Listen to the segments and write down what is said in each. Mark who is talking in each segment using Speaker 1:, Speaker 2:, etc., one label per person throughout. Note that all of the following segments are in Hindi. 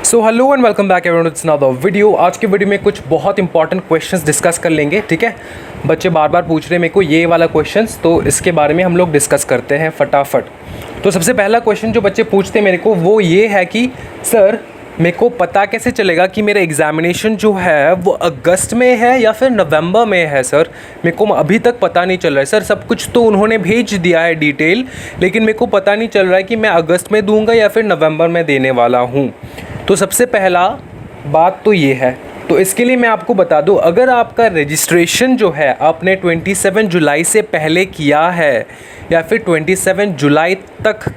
Speaker 1: So hello and welcome back everyone, it's another video. आज की वीडियो में कुछ बहुत इंपॉर्टेंट क्वेश्चंस डिस्कस कर लेंगे। ठीक है, बच्चे बार बार पूछ रहे हैं मेरे को ये वाला क्वेश्चंस, तो इसके बारे में हम लोग डिस्कस करते हैं फटाफट। तो सबसे पहला क्वेश्चन जो बच्चे पूछते हैं मेरे को वो ये है कि सर मेरे को पता कैसे चलेगा कि मेरा एग्ज़ामिनेशन जो है वो अगस्त में है या फिर नवंबर में है। सर मेरे को अभी तक पता नहीं चल रहा है। सर सब कुछ तो उन्होंने भेज दिया है डिटेल, लेकिन मेरे को पता नहीं चल रहा है कि मैं अगस्त में दूंगा या फिर नवंबर में देने वाला हूँ। तो सबसे पहला बात तो ये है, तो इसके लिए मैं आपको बता दूं, अगर आपका रजिस्ट्रेशन जो है आपने 27 जुलाई से पहले किया है या फिर 27 जुलाई तक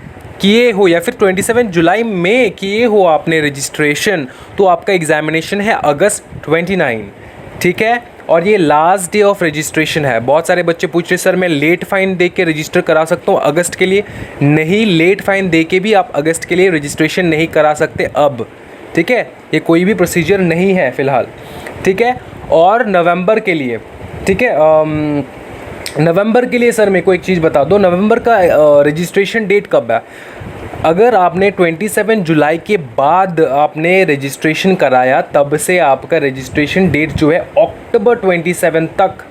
Speaker 1: किए हो या फिर 27 जुलाई में किए हो आपने रजिस्ट्रेशन, तो आपका एग्ज़ामिनेशन है अगस्त 29। ठीक है, और ये लास्ट डे ऑफ रजिस्ट्रेशन है। बहुत सारे बच्चे पूछ रहे सर मैं लेट फ़ाइन दे के रजिस्टर करा सकता हूँ अगस्त के लिए? नहीं, लेट फ़ाइन दे के भी आप अगस्त के लिए रजिस्ट्रेशन नहीं करा सकते अब। ठीक है, ये कोई भी प्रोसीजर नहीं है फ़िलहाल। ठीक है, और नवंबर के लिए, ठीक है, नवंबर के लिए सर मेरे को एक चीज़ बता दो, नवंबर का रजिस्ट्रेशन डेट कब है? अगर आपने 27 जुलाई के बाद आपने रजिस्ट्रेशन कराया, तब से आपका रजिस्ट्रेशन डेट जो है अक्टूबर 27 तक,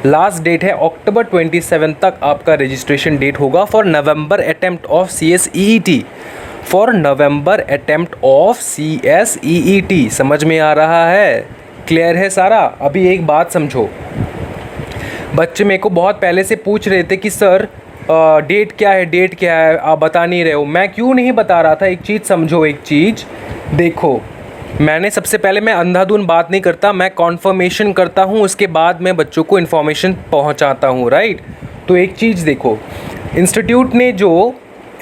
Speaker 1: लास्ट डेट है अक्टूबर 27 तक आपका रजिस्ट्रेशन डेट होगा for November attempt of CSEET, for November attempt of CSEET। समझ में आ रहा है? क्लियर है सारा? अभी एक बात समझो, बच्चे मेरे को बहुत पहले से पूछ रहे थे कि सर डेट क्या है, डेट क्या है, आप बता नहीं रहे हो। मैं क्यों नहीं बता रहा था? एक चीज़ समझो, एक चीज़ देखो, मैंने सबसे पहले मैं अंधाधुन बात नहीं करता, मैं कॉन्फर्मेशन करता हूँ, उसके बाद मैं बच्चों को इन्फॉर्मेशन पहुँचाता हूँ, राइट? तो एक चीज़ देखो, इंस्टीट्यूट ने जो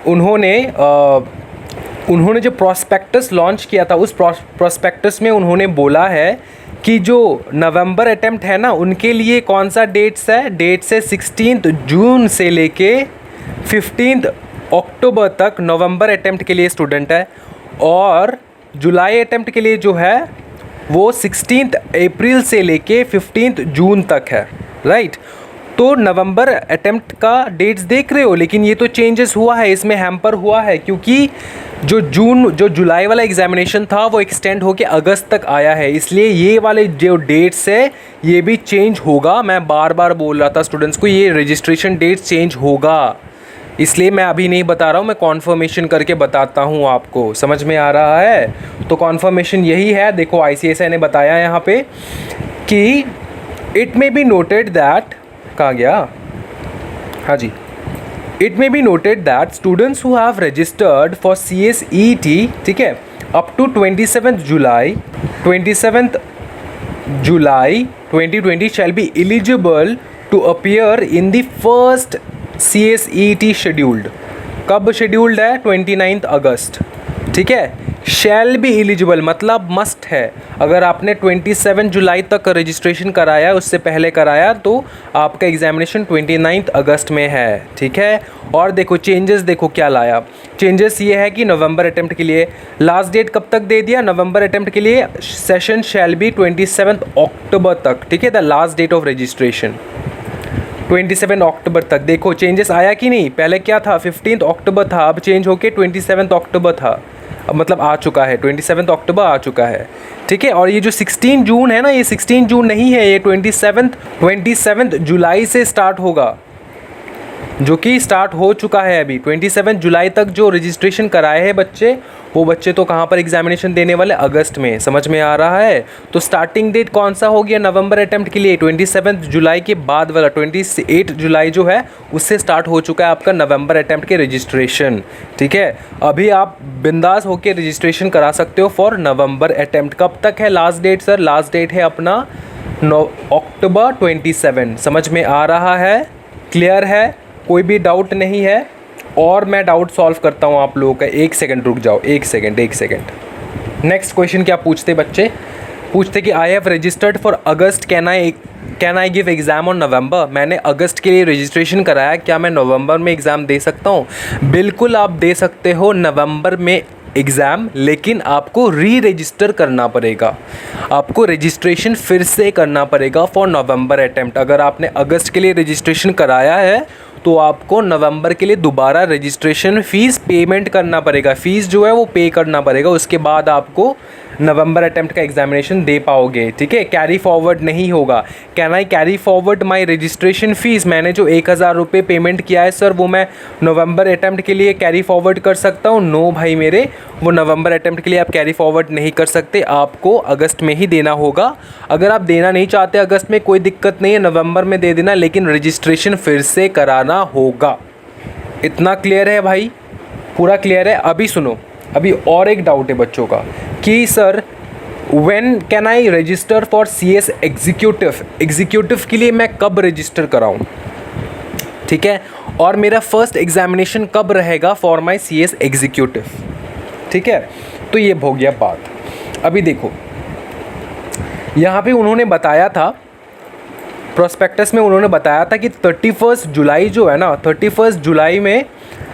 Speaker 1: उन्होंने जो प्रॉस्पेक्टस लॉन्च किया था, उस प्रॉस्पेक्टस में उन्होंने बोला है कि जो नवंबर अटेम्प्ट है ना, उनके लिए कौन सा डेट्स है? डेट्स है 16 जून से लेके 15 अक्टूबर तक नवंबर अटेम्प्ट के लिए स्टूडेंट है, और जुलाई अटेम्प्ट के लिए जो है वो 16 अप्रैल से लेके 15 जून तक है, राइट? तो नवंबर अटेम्प्ट का डेट्स देख रहे हो, लेकिन ये तो चेंजेस हुआ है, इसमें हैम्पर हुआ है, क्योंकि जो जुलाई वाला एग्जामिनेशन था वो एक्सटेंड होके अगस्त तक आया है, इसलिए ये वाले जो डेट्स है ये भी चेंज होगा। मैं बार बार बोल रहा था स्टूडेंट्स को, ये रजिस्ट्रेशन डेट्स चेंज होगा, इसलिए मैं अभी नहीं बता रहा हूँ, मैं कॉन्फर्मेशन करके बताता हूँ आपको। समझ में आ रहा है? तो कॉन्फर्मेशन यही है, देखो ICSI ने बताया यहाँ पे कि it may be noted that, कहाँ गया? हाँ जी, it may be noted that students who have registered for CSET, ठीक है, up to 27 July 2020 shall be eligible to appear in the first CSET scheduled. कब शेड्यूल्ड है? 29 अगस्त। ठीक है, शैल बी एलिजिबल मतलब मस्ट है। अगर आपने 27 जुलाई तक रजिस्ट्रेशन कराया, उससे पहले कराया, तो आपका एग्जामिनेशन 29 अगस्त में है। ठीक है, और देखो चेंजेस, देखो क्या लाया। चेंजेस ये है कि नवंबर अटेम्प्ट के लिए लास्ट डेट कब तक दे दिया? नवंबर अटेम्प्ट के लिए सेशन शैल बी 27 अक्टूबर तक। ठीक है, the last date of registration 27 अक्टूबर तक। देखो चेंजेस आया कि नहीं? पहले क्या था? 15 अक्टूबर था, अब चेंज होके 27 अक्टूबर था, अब मतलब आ चुका है, 27 अक्टूबर आ चुका है। ठीक है, और ये जो 16 जून है ना, ये 16 जून नहीं है, ये 27 जुलाई से स्टार्ट होगा, जो कि स्टार्ट हो चुका है अभी। 27 जुलाई तक जो रजिस्ट्रेशन कराए हैं बच्चे, वो बच्चे तो कहाँ पर एग्जामिनेशन देने वाले? अगस्त में। समझ में आ रहा है? तो स्टार्टिंग डेट कौन सा हो गया नवंबर अटेम्प्ट के लिए? 27 जुलाई के बाद वाला 28 जुलाई जो है, उससे स्टार्ट हो चुका है आपका नवंबर अटेम्प्ट के रजिस्ट्रेशन। ठीक है, अभी आप बिंदास होकर रजिस्ट्रेशन करा सकते हो फॉर नवंबर अटेम्प्ट। कब तक है last date? Sir last date है अपना अक्टूबर 27। समझ में आ रहा है? क्लियर है? कोई भी डाउट नहीं है? और मैं डाउट सॉल्व करता हूँ आप लोगों का। एक सेकंड रुक जाओ, एक सेकंड। नेक्स्ट क्वेश्चन क्या पूछते बच्चे? पूछते कि I have registered for August, can I give exam on November. मैंने अगस्त के लिए रजिस्ट्रेशन कराया, क्या मैं नवंबर में एग्ज़ाम दे सकता हूँ? बिल्कुल आप दे सकते हो नवंबर में एग्ज़ाम, लेकिन आपको रजिस्टर करना पड़ेगा, आपको रजिस्ट्रेशन फिर से करना पड़ेगा फॉर नवंबर अटेम्प्ट। अगर आपने अगस्त के लिए रजिस्ट्रेशन कराया है तो आपको नवंबर के लिए दोबारा रजिस्ट्रेशन फ़ीस पेमेंट करना पड़ेगा। फ़ीस जो है वो पे करना पड़ेगा, उसके बाद आपको नवंबर अटेम्प्ट का एग्जामिनेशन दे पाओगे। ठीक है, कैरी फॉरवर्ड नहीं होगा। Can I carry forward my registration fees? मैंने जो 1000 रुपये पेमेंट किया है सर, वो मैं नवंबर अटेम्प्ट के लिए कैरी फॉरवर्ड कर सकता हूँ? नो भाई मेरे, वो नवंबर अटेम्प्ट के लिए आप कैरी फॉरवर्ड नहीं कर सकते, आपको अगस्त में ही देना होगा। अगर आप देना नहीं चाहते अगस्त में, कोई दिक्कत नहीं है, नवंबर में दे देना, लेकिन रजिस्ट्रेशन फिर से कराना होगा। इतना क्लियर है भाई? पूरा क्लियर है? अभी सुनो, अभी और एक डाउट है बच्चों का कि sir when can I register for CS executive के लिए मैं कब रजिस्टर कराऊं? ठीक है, और मेरा फर्स्ट एग्जामिनेशन कब रहेगा फॉर माई CS एग्जीक्यूटिव? ठीक है, तो ये हो गया बात। अभी देखो यहाँ पे उन्होंने बताया था, प्रोस्पेक्टस में उन्होंने बताया था कि 31 जुलाई जो है ना, 31 जुलाई में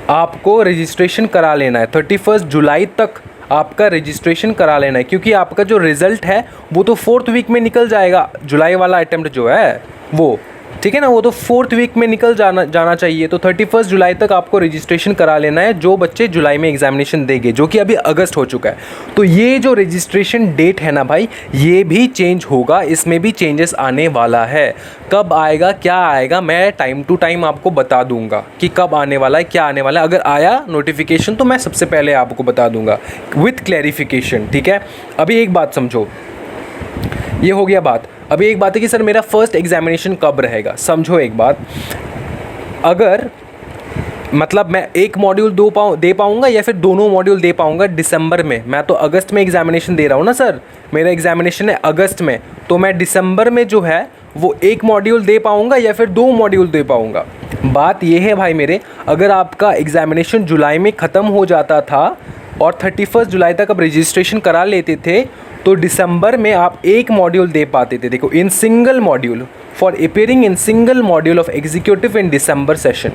Speaker 1: आपको रजिस्ट्रेशन करा लेना है। 31 जुलाई तक आपका रजिस्ट्रेशन करा लेना है, क्योंकि आपका जो रिज़ल्ट है वो तो 4th वीक में निकल जाएगा। जुलाई वाला अटेम्प्ट जो है वो, ठीक है ना, वो तो 4th वीक में निकल जाना चाहिए। तो 31 जुलाई तक आपको रजिस्ट्रेशन करा लेना है, जो बच्चे जुलाई में एग्जामिनेशन देंगे, जो कि अभी अगस्त हो चुका है। तो ये जो रजिस्ट्रेशन डेट है ना भाई, ये भी चेंज होगा, इसमें भी चेंजेस आने वाला है। कब आएगा, क्या आएगा, मैं टाइम टू टाइम आपको बता दूंगा कि कब आने वाला है, क्या आने वाला है। अगर आया नोटिफिकेशन तो मैं सबसे पहले आपको बता दूंगा विथ क्लैरिफिकेशन। ठीक है, अभी एक बात समझो, ये हो गया बात। अभी एक बात है कि सर मेरा फर्स्ट एग्जामिनेशन कब रहेगा? समझो एक बात, अगर मतलब मैं एक मॉड्यूल दे पाऊँगा या फिर दोनों मॉड्यूल दे पाऊँगा दिसंबर में। मैं तो अगस्त में एग्जामिनेशन दे रहा हूँ ना सर, मेरा एग्जामिनेशन है अगस्त में, तो मैं दिसंबर में जो है वो एक मॉड्यूल दे पाऊँगा या फिर 2 मॉड्यूल दे पाऊँगा। बात ये है भाई मेरे, अगर आपका एग्जामिनेशन जुलाई में ख़त्म हो जाता था और 31 जुलाई तक आप रजिस्ट्रेशन करा लेते थे, तो दिसंबर में आप एक मॉड्यूल दे पाते थे। देखो, in single module for appearing in single module of executive in December session.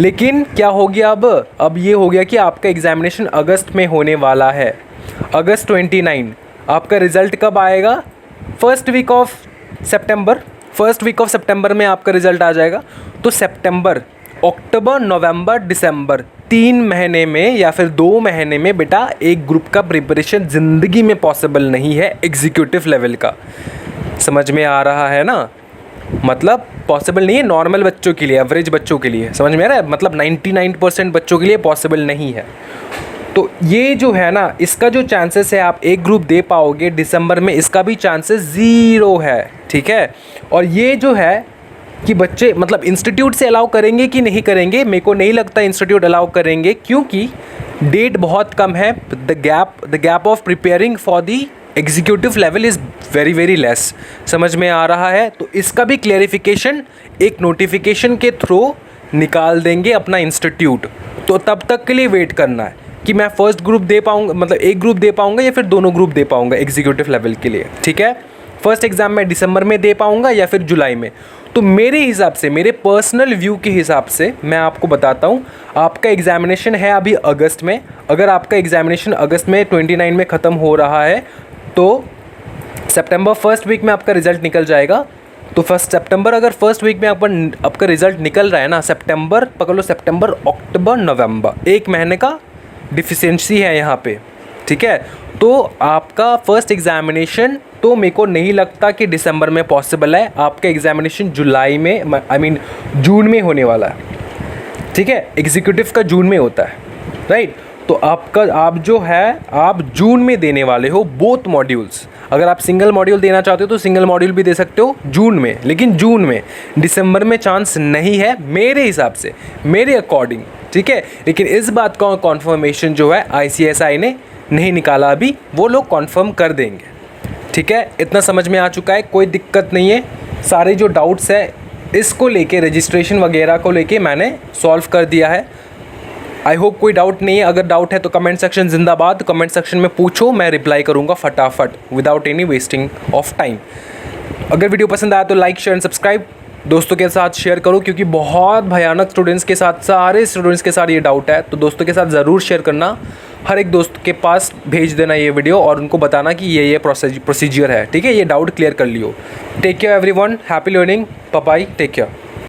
Speaker 1: लेकिन क्या हो गया अब ये हो गया कि आपका एग्जामिनेशन अगस्त में होने वाला है, अगस्त 29। आपका रिज़ल्ट कब आएगा? फर्स्ट वीक ऑफ सितंबर में आपका रिज़ल्ट आ जाएगा। तो सितंबर, अक्टूबर, नवंबर, दिसंबर, 3 महीने में या फिर 2 महीने में बेटा एक ग्रुप का प्रिपरेशन ज़िंदगी में पॉसिबल नहीं है एग्जीक्यूटिव लेवल का। समझ में आ रहा है ना? मतलब पॉसिबल नहीं है नॉर्मल बच्चों के लिए, एवरेज बच्चों के लिए। समझ में आ रहा है? मतलब 99% बच्चों के लिए पॉसिबल नहीं है। तो ये जो है ना, इसका जो चांसेस है आप एक ग्रुप दे पाओगे दिसंबर में, इसका भी चांसेस 0 है। ठीक है, और ये जो है कि बच्चे मतलब इंस्टीट्यूट से अलाउ करेंगे कि नहीं करेंगे, मेरे को नहीं लगता इंस्टीट्यूट अलाउ करेंगे, क्योंकि डेट बहुत कम है। The gap of preparing for the executive level is very very less. समझ में आ रहा है? तो इसका भी क्लेरिफिकेशन एक नोटिफिकेशन के थ्रू निकाल देंगे अपना इंस्टीट्यूट। तो तब तक के लिए वेट करना है कि मैं फर्स्ट ग्रुप दे पाऊँगा, मतलब एक ग्रुप दे पाऊँगा या फिर दोनों ग्रुप दे पाऊँगा एग्जीक्यूटिव लेवल के लिए। ठीक है, फर्स्ट एग्ज़ाम मैं दिसंबर में दे पाऊँगा या फिर जुलाई में। तो मेरे हिसाब से, मेरे पर्सनल व्यू के हिसाब से मैं आपको बताता हूँ, आपका एग्जामिनेशन है अभी अगस्त में। अगर आपका एग्जामिनेशन अगस्त में 29 में ख़त्म हो रहा है, तो सितंबर फर्स्ट वीक में आपका रिज़ल्ट निकल जाएगा। तो सितंबर अगर फर्स्ट वीक में आपका रिज़ल्ट निकल रहा है ना, सितंबर पकड़ लो, सितंबर, अक्टूबर, नवंबर, 1 महीने का डिफिशिएंसी है यहाँ पे। ठीक है, तो आपका फर्स्ट एग्जामिनेशन तो मेरे को नहीं लगता कि दिसंबर में पॉसिबल है। आपका एग्जामिनेशन जुलाई में, जून में होने वाला है। ठीक है, एग्जीक्यूटिव का जून में होता है, राइट? तो आप जो है आप जून में देने वाले हो बोथ मॉड्यूल्स। अगर आप सिंगल मॉड्यूल देना चाहते हो तो सिंगल मॉड्यूल भी दे सकते हो जून में, लेकिन जून में, दिसंबर में चांस नहीं है मेरे हिसाब से, मेरे अकॉर्डिंग। ठीक है, लेकिन इस बात का कॉन्फर्मेशन जो है ICSI ने नहीं निकाला अभी, वो लोग कॉन्फर्म कर देंगे। ठीक है, इतना समझ में आ चुका है, कोई दिक्कत नहीं है। सारे जो डाउट्स हैं इसको लेके, रजिस्ट्रेशन वगैरह को लेके मैंने सॉल्व कर दिया है। आई होप कोई डाउट नहीं है। अगर डाउट है तो कमेंट सेक्शन जिंदाबाद, कमेंट सेक्शन में पूछो, मैं रिप्लाई करूँगा फटाफट without any wasting of time. अगर वीडियो पसंद आया तो लाइक, शेयर एंड सब्सक्राइब, दोस्तों के साथ शेयर करो, क्योंकि बहुत भयानक स्टूडेंट्स के साथ, सारे स्टूडेंट्स के साथ ये डाउट है। तो दोस्तों के साथ ज़रूर शेयर करना, हर एक दोस्त के पास भेज देना ये वीडियो और उनको बताना कि ये प्रोसीजर है। ठीक है, ये डाउट क्लियर कर लियो। Take care everyone, happy learning, bye bye, take care.